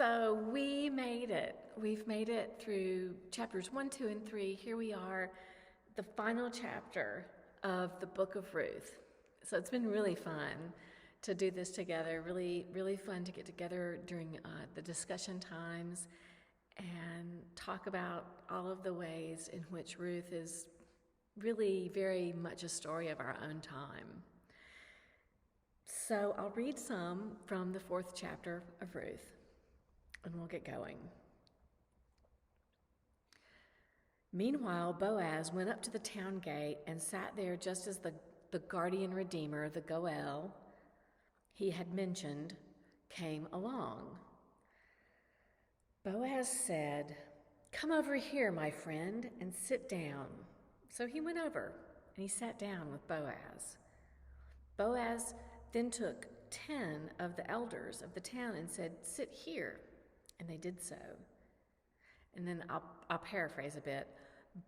So we made it. We've made it through chapters 1, 2, and 3. Here we are, the final chapter of the book of Ruth. So it's been really fun to do this together, really, really fun to get together during the discussion times and talk about all of the ways in which Ruth is really very much a story of our own time. So I'll read some from the 4th chapter of Ruth, and we'll get going. Meanwhile, Boaz went up to the town gate and sat there just as the guardian redeemer, the Goel, he had mentioned, came along. Boaz said, "Come over here, my friend, and sit down." So he went over and he sat down with Boaz. Boaz then took 10 of the elders of the town and said, "Sit here." And they did so. And then I'll paraphrase a bit.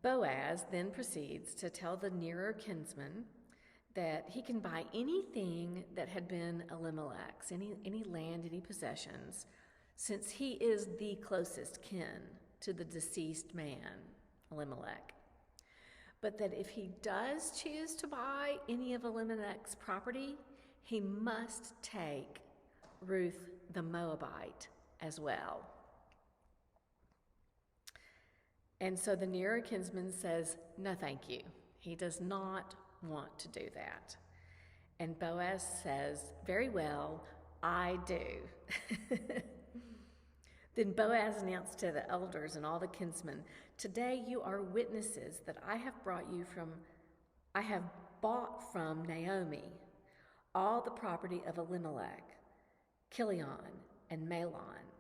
Boaz then proceeds to tell the nearer kinsman that he can buy anything that had been Elimelech's, any land, any possessions, since he is the closest kin to the deceased man, Elimelech. But that if he does choose to buy any of Elimelech's property, he must take Ruth the Moabite as well. And so the nearer kinsman says, "No, thank you." He does not want to do that. And Boaz says, "Very well, I do." Then Boaz announced to the elders and all the kinsmen, "Today you are witnesses that I have bought from Naomi all the property of Elimelech, Chilion, and Mahlon.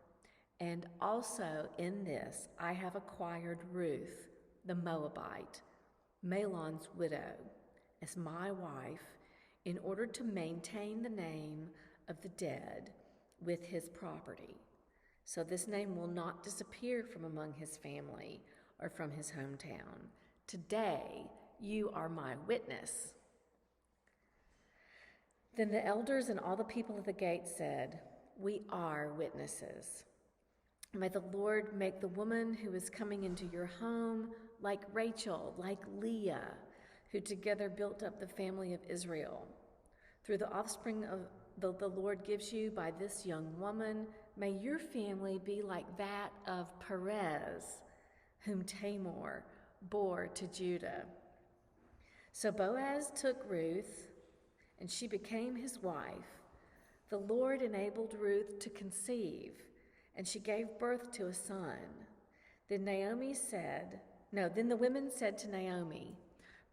And also in this I have acquired Ruth, the Moabite, Mahlon's widow, as my wife, in order to maintain the name of the dead with his property. So this name will not disappear from among his family or from his hometown. Today you are my witness." Then the elders and all the people of the gate said, "We are witnesses. May the Lord make the woman who is coming into your home like Rachel, like Leah, who together built up the family of Israel. Through the offspring of the Lord gives you by this young woman, may your family be like that of Perez, whom Tamar bore to Judah." So Boaz took Ruth, and she became his wife. The Lord enabled Ruth to conceive, and she gave birth to a son. Then the women said to Naomi,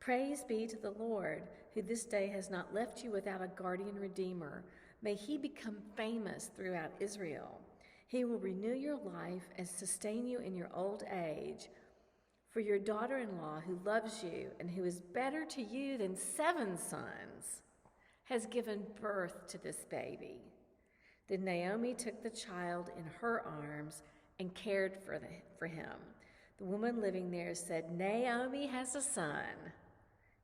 "Praise be to the Lord, who this day has not left you without a guardian redeemer. May he become famous throughout Israel. He will renew your life and sustain you in your old age. For your daughter-in-law, who loves you and who is better to you than 7 sons, has given birth to this baby." Then Naomi took the child in her arms and cared for him. The woman living there said, "Naomi has a son,"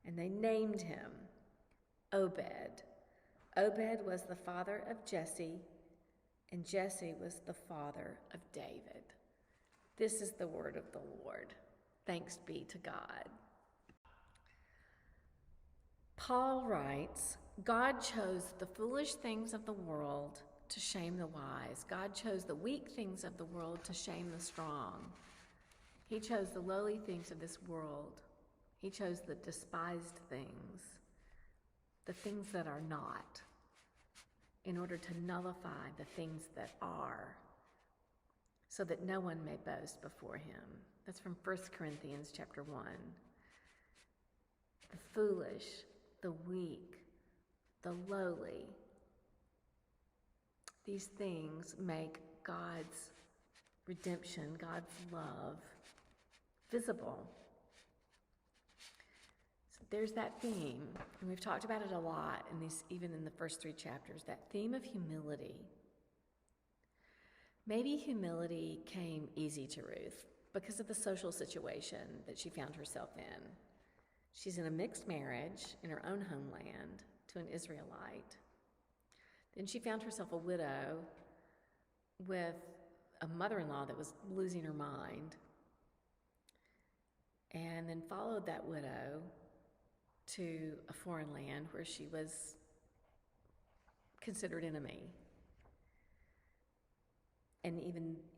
and they named him Obed. Obed was the father of Jesse, and Jesse was the father of David. This is the word of the Lord. Thanks be to God. Paul writes, "God chose the foolish things of the world to shame the wise. God chose the weak things of the world to shame the strong. He chose the lowly things of this world. He chose the despised things, the things that are not, in order to nullify the things that are, so that no one may boast before him." That's from 1 Corinthians chapter 1. The foolish, the weak, the lowly, these things make God's redemption, God's love, visible. So there's that theme, and we've talked about it a lot even in the first 3 chapters, that theme of humility. Maybe humility came easy to Ruth because of the social situation that she found herself in. She's in a mixed marriage in her own homeland to an Israelite. Then she found herself a widow with a mother-in-law that was losing her mind, and then followed that widow to a foreign land where she was considered enemy. And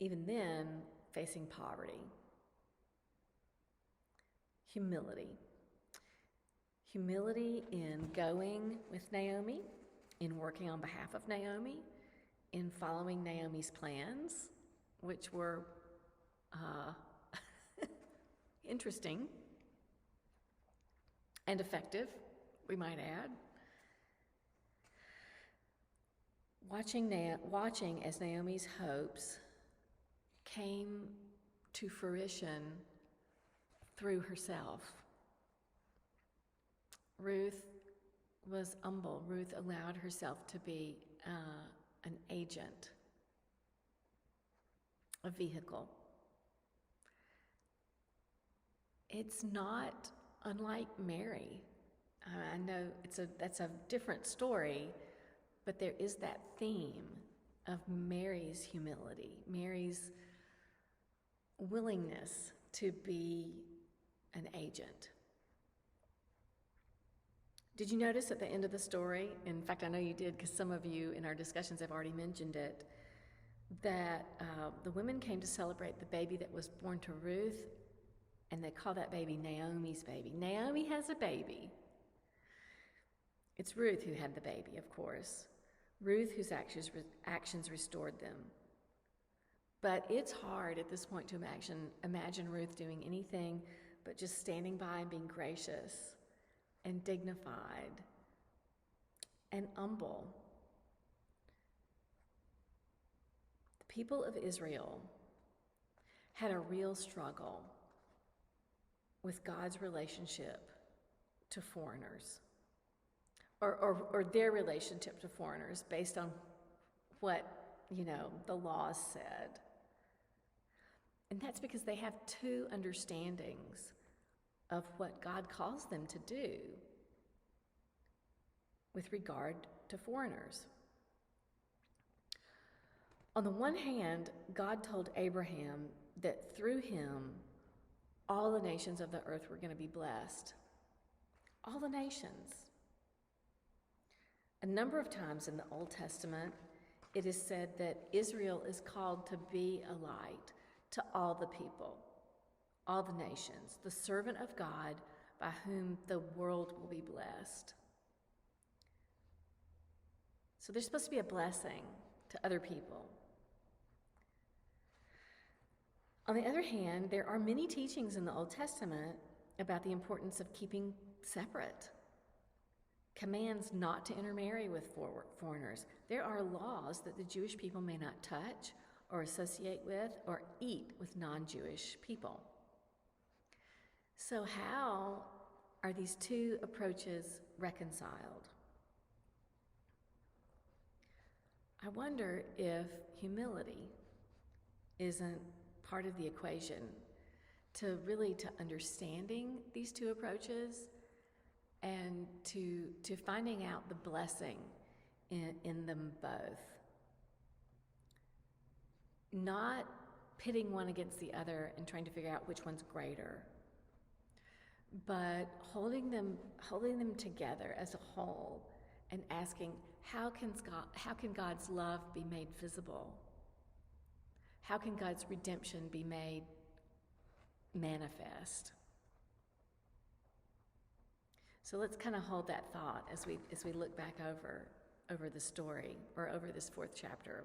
even then, facing poverty. Humility. Humility in going with Naomi, in working on behalf of Naomi, in following Naomi's plans, which were interesting and effective, we might add. Watching as Naomi's hopes came to fruition through herself. Ruth was humble. Ruth allowed herself to be an agent, a vehicle. It's not unlike Mary. I know that's a different story, but there is that theme of Mary's humility, Mary's willingness to be an agent. Did you notice at the end of the story, in fact, I know you did because some of you in our discussions have already mentioned it, that the women came to celebrate the baby that was born to Ruth, and they call that baby Naomi's baby. Naomi has a baby. It's Ruth who had the baby, of course. Ruth whose actions restored them. But it's hard at this point to imagine Ruth doing anything but just standing by and being gracious and dignified and humble. The people of Israel had a real struggle with God's relationship to foreigners, or their relationship to foreigners based on what, the laws said. And that's because they have two understandings of what God calls them to do with regard to foreigners. On the one hand, God told Abraham that through him, all the nations of the earth were going to be blessed. All the nations. A number of times in the Old Testament, it is said that Israel is called to be a light to all the people, all the nations, the servant of God by whom the world will be blessed. So there's supposed to be a blessing to other people. On the other hand, there are many teachings in the Old Testament about the importance of keeping separate. Commands not to intermarry with foreigners. There are laws that the Jewish people may not touch or associate with or eat with non-Jewish people. So how are these two approaches reconciled? I wonder if humility isn't part of the equation to understanding these two approaches and to finding out the blessing in them both. Not pitting one against the other and trying to figure out which one's greater, but holding them together as a whole and asking, how can God's love be made visible? How can God's redemption be made manifest? So let's kind of hold that thought as we look back over the story, or over this 4th chapter.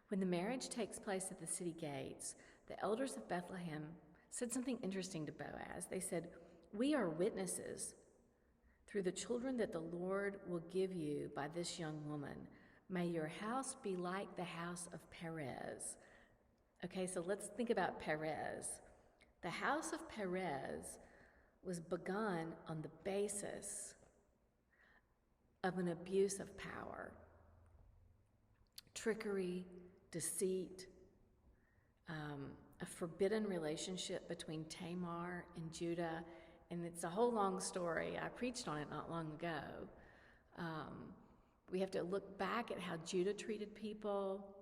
When the marriage takes place at the city gates, the elders of Bethlehem said something interesting to Boaz. They said, "We are witnesses through the children that the Lord will give you by this young woman. May your house be like the house of Perez." Okay, so let's think about Perez. The house of Perez was begun on the basis of an abuse of power, trickery, deceit, a forbidden relationship between Tamar and Judah, and it's a whole long story. I preached on it not long ago. We have to look back at how Judah treated people,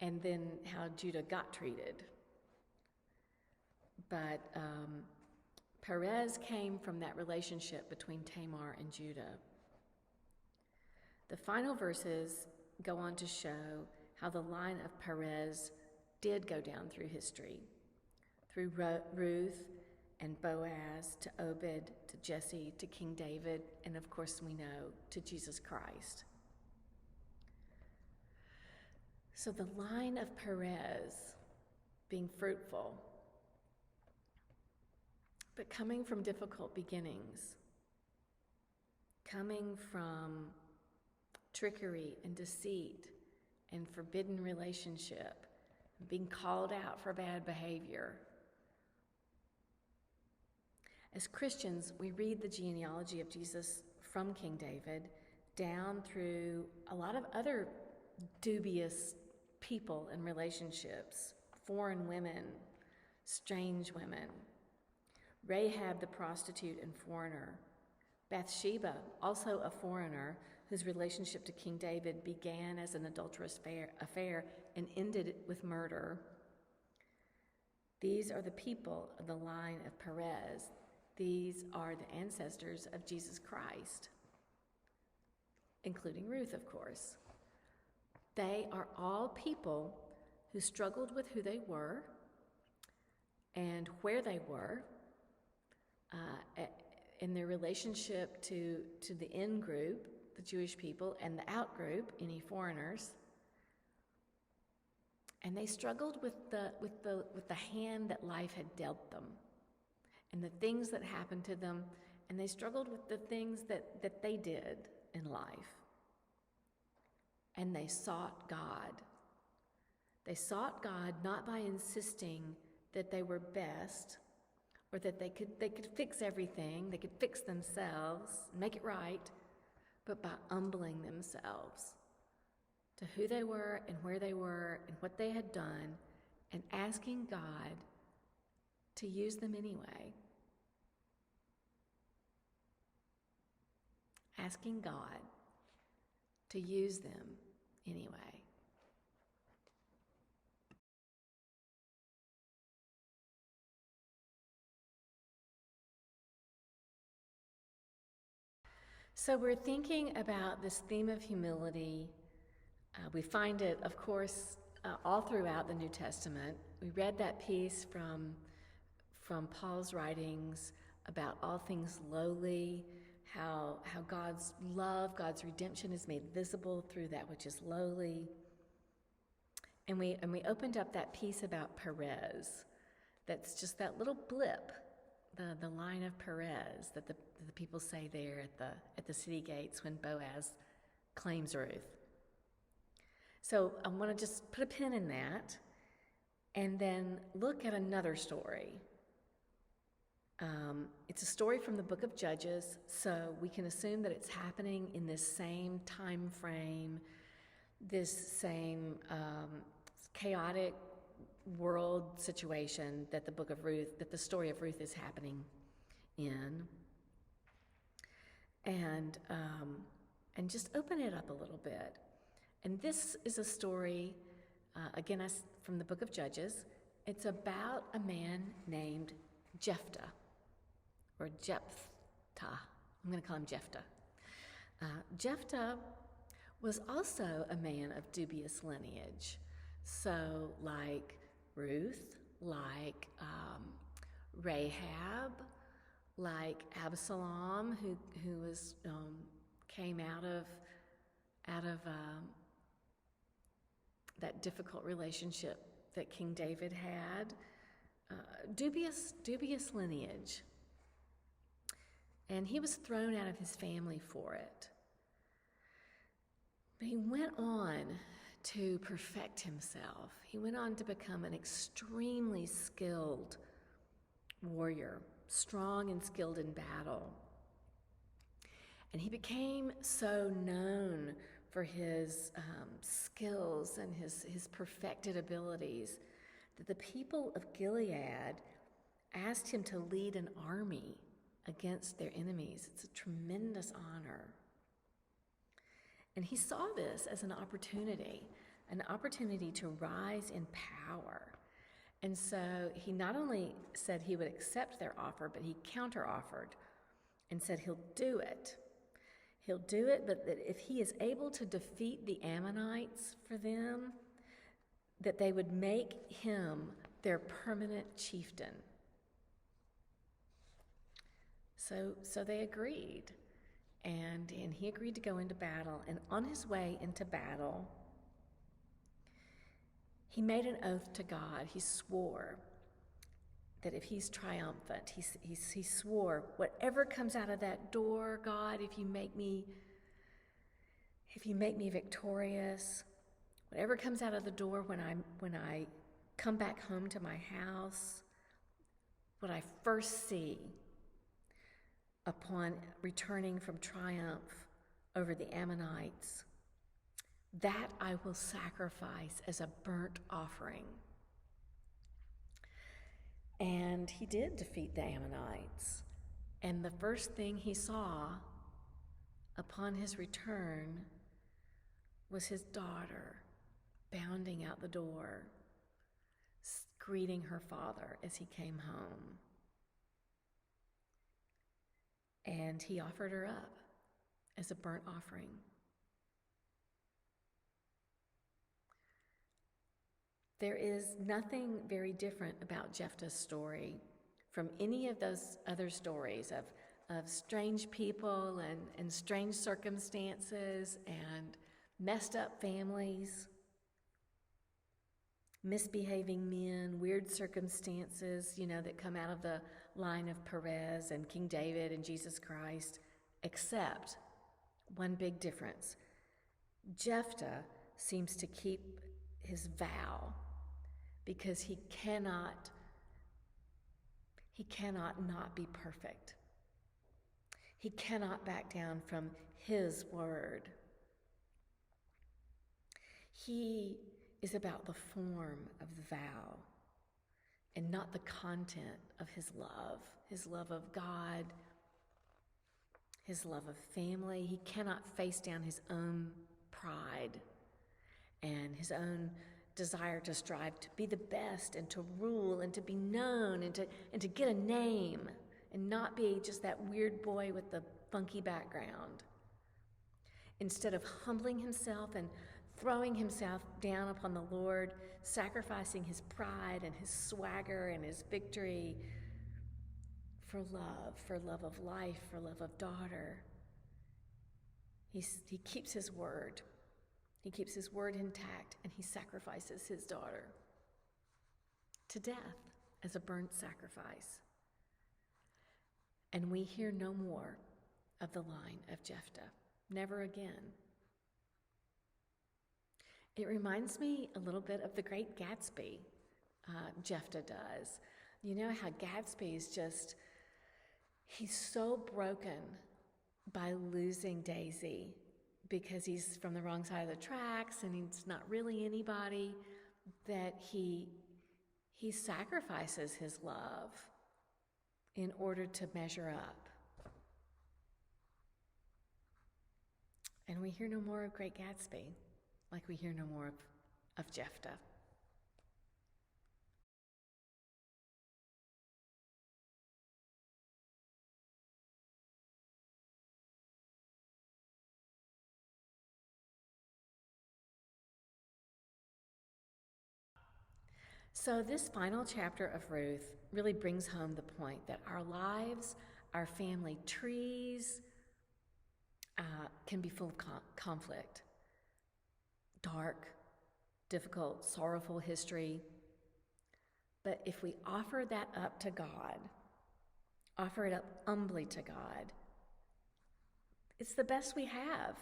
and then how Judah got treated. But Perez came from that relationship between Tamar and Judah. The final verses go on to show how the line of Perez did go down through history, through Ruth and Boaz to Obed to Jesse to King David, and of course we know to Jesus Christ. So the line of Perez being fruitful, but coming from difficult beginnings, coming from trickery and deceit and forbidden relationship, being called out for bad behavior. As Christians, we read the genealogy of Jesus from King David down through a lot of other dubious people and relationships, foreign women, strange women, Rahab the prostitute and foreigner, Bathsheba, also a foreigner, whose relationship to King David began as an adulterous affair and ended with murder. These are the people of the line of Perez. These are the ancestors of Jesus Christ, including Ruth, of course. They are all people who struggled with who they were and where they were in their relationship to the in group, the Jewish people, and the out group, any foreigners. And they struggled with the hand that life had dealt them and the things that happened to them, and they struggled with the things that they did in life. And they sought God. They sought God not by insisting that they were best or that they could fix everything, they could fix themselves, make it right, but by humbling themselves to who they were and where they were and what they had done, and asking God to use them anyway. Asking God to use them anyway. So we're thinking about this theme of humility. We find it, of course, all throughout the New Testament. We read that piece from Paul's writings about all things lowly, how God's love, God's redemption is made visible through that which is lowly. And we opened up that piece about Perez. That's just that little blip, the line of Perez that the people say there at the city gates when Boaz claims Ruth. So I want to just put a pin in that and then look at another story. It's a story from the book of Judges, so we can assume that it's happening in this same time frame, this same chaotic world situation that the story of Ruth is happening in. And just open it up a little bit. And this is a story, again, from the book of Judges. It's about a man named Jephthah, or Jephthah. I'm going to call him Jephthah. Jephthah was also a man of dubious lineage. So like Ruth, like Rahab, like Absalom, who was came out of that difficult relationship that King David had. Dubious lineage. And he was thrown out of his family for it. But he went on to perfect himself. He went on to become an extremely skilled warrior, strong and skilled in battle. And he became so known for his skills and his perfected abilities that the people of Gilead asked him to lead an army against their enemies. It's a tremendous honor. And he saw this as an opportunity. an opportunity to rise in power. And so he not only said he would accept their offer, but he counter-offered and said he'll do it. He'll do it, but that if he is able to defeat the Ammonites for them, that they would make him their permanent chieftain. So they agreed, and he agreed to go into battle. And on his way into battle, he made an oath to God. He swore that if he's triumphant, he swore, whatever comes out of that door, God, if you make me victorious, whatever comes out of the door when I come back home to my house, what I first see upon returning from triumph over the Ammonites, that I will sacrifice as a burnt offering. And he did defeat the Ammonites. And the first thing he saw upon his return was his daughter bounding out the door, greeting her father as he came home. And he offered her up as a burnt offering. There is nothing very different about Jephthah's story from any of those other stories of strange people and strange circumstances and messed up families, misbehaving men, weird circumstances, that come out of the line of Perez and King David and Jesus Christ, except one big difference. Jephthah seems to keep his vow because he cannot not be perfect. He cannot back down from his word. He is about the form of the vow and not the content of his love of God, his love of family. He cannot face down his own pride and his own desire to strive to be the best and to rule and to be known and to get a name and not be just that weird boy with the funky background. Instead of humbling himself and throwing himself down upon the Lord, sacrificing his pride and his swagger and his victory for love of life, for love of daughter, he keeps his word. He keeps his word intact, and he sacrifices his daughter to death as a burnt sacrifice. And we hear no more of the line of Jephthah, never again. It reminds me a little bit of the Great Gatsby, Jephthah does. You know how Gatsby is he's so broken by losing Daisy because he's from the wrong side of the tracks and he's not really anybody, that he sacrifices his love in order to measure up. And we hear no more of Great Gatsby, like we hear no more of Jephthah. So this final chapter of Ruth really brings home the point that our lives, our family trees, can be full of conflict, dark, difficult, sorrowful history. But if we offer that up to God, offer it up humbly to God, it's the best we have.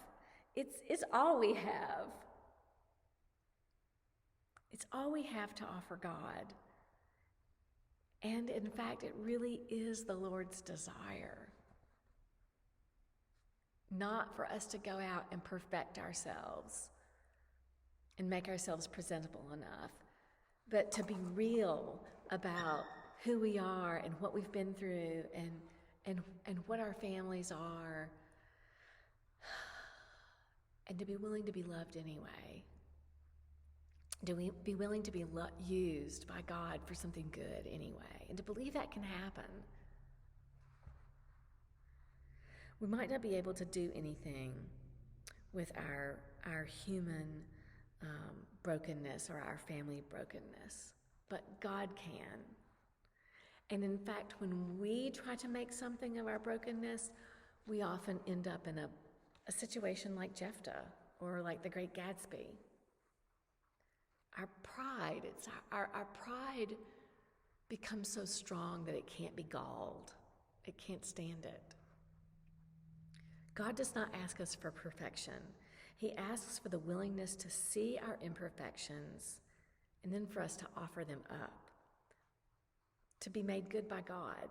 It's all we have. It's all we have to offer God. And in fact, it really is the Lord's desire. Not for us to go out and perfect ourselves and make ourselves presentable enough, but to be real about who we are and what we've been through and what our families are, and to be willing to be loved anyway. to be willing to be used by God for something good anyway, and to believe that can happen. We might not be able to do anything with our human brokenness or our family brokenness, but God can. And in fact, when we try to make something of our brokenness, we often end up in a situation like Jephthah or like the Great Gatsby. Our pride, our pride becomes so strong that it can't be galled. It can't stand it. God does not ask us for perfection. He asks for the willingness to see our imperfections and then for us to offer them up, to be made good by God,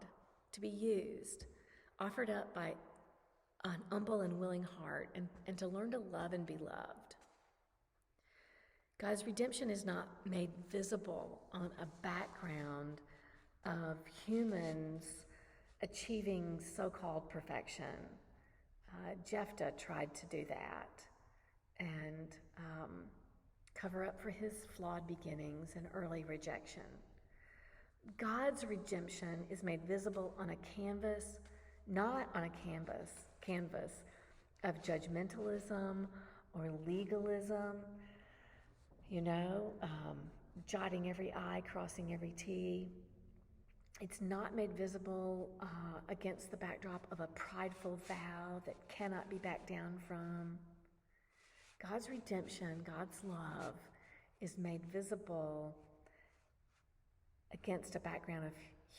to be used, offered up by an humble and willing heart, and to learn to love and be loved. God's redemption is not made visible on a background of humans achieving so-called perfection. Jephthah tried to do that and cover up for his flawed beginnings and early rejection. God's redemption is made visible on a canvas, not on a canvas of judgmentalism or legalism, jotting every I, crossing every T. It's not made visible against the backdrop of a prideful vow that cannot be backed down from. God's redemption, God's love, is made visible against a background of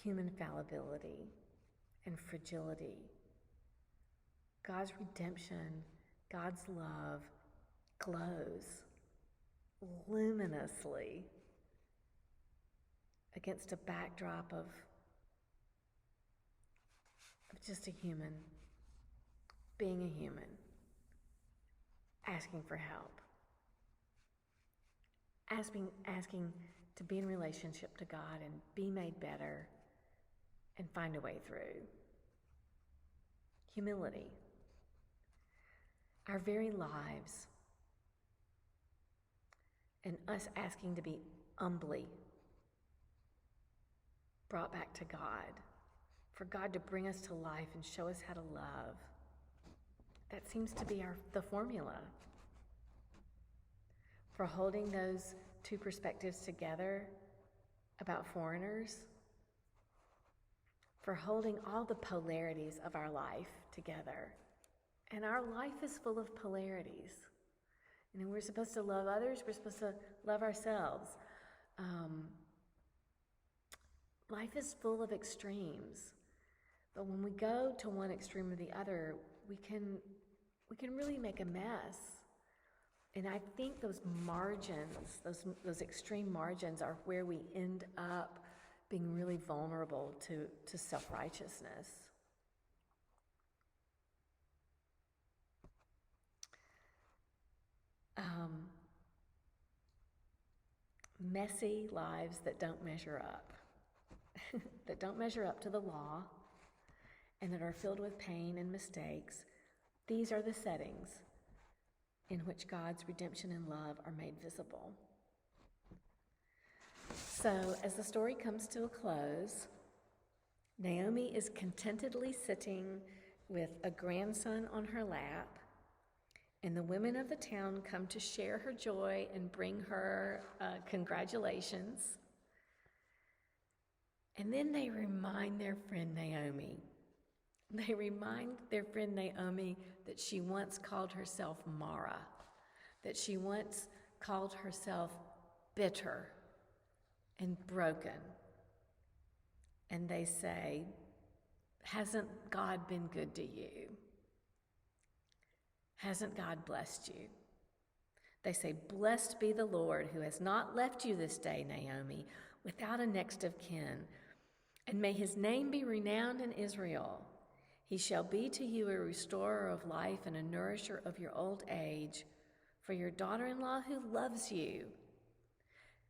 human fallibility and fragility. God's redemption, God's love glows luminously against a backdrop of just a human, being a human, asking for help, asking to be in relationship to God and be made better and find a way through. Humility. Our very lives and us asking to be humbly brought back to God, for God to bring us to life and show us how to love. That seems to be the formula for holding those two perspectives together about foreigners, for holding all the polarities of our life together. And our life is full of polarities. We're supposed to love others, we're supposed to love ourselves. Life is full of extremes, but when we go to one extreme or the other, we can really make a mess. And I think those margins, those extreme margins, are where we end up being really vulnerable to self-righteousness. Messy lives that don't measure up, that don't measure up to the law, and that are filled with pain and mistakes. These are the settings in which God's redemption and love are made visible. So, as the story comes to a close, Naomi is contentedly sitting with a grandson on her lap, and the women of the town come to share her joy and bring her congratulations. And then they remind their friend Naomi. They remind their friend Naomi that she once called herself Mara, that she once called herself bitter and broken. And they say, hasn't God been good to you? Hasn't God blessed you? They say, blessed be the Lord who has not left you this day, Naomi, without a next of kin. And may his name be renowned in Israel. He shall be to you a restorer of life and a nourisher of your old age, for your daughter-in-law who loves you,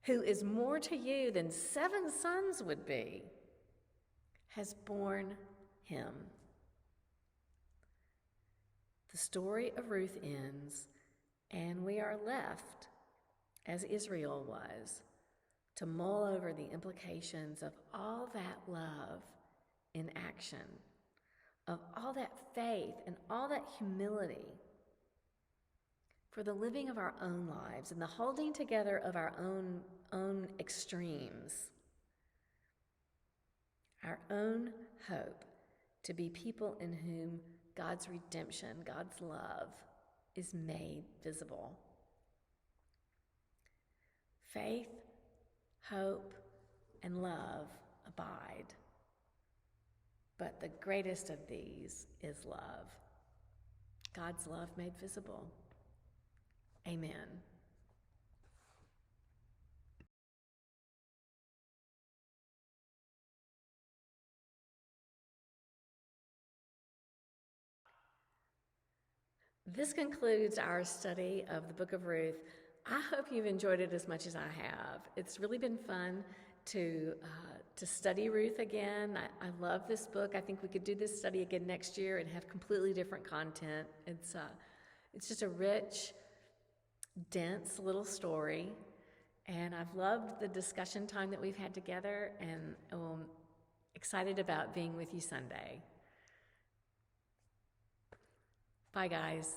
who is more to you than 7 sons would be, has borne him. The story of Ruth ends, and we are left as Israel was, to mull over the implications of all that love in action, of all that faith and all that humility for the living of our own lives and the holding together of our own extremes, our own hope to be people in whom God's redemption, God's love is made visible. Faith, hope, and love abide. But the greatest of these is love. God's love made visible. Amen. This concludes our study of the book of Ruth. I hope you've enjoyed it as much as I have. It's really been fun to study Ruth again. I love this book. I think we could do this study again next year and have completely different content. It's just a rich, dense little story, and I've loved the discussion time that we've had together, and I'm excited about being with you Sunday. Bye, guys.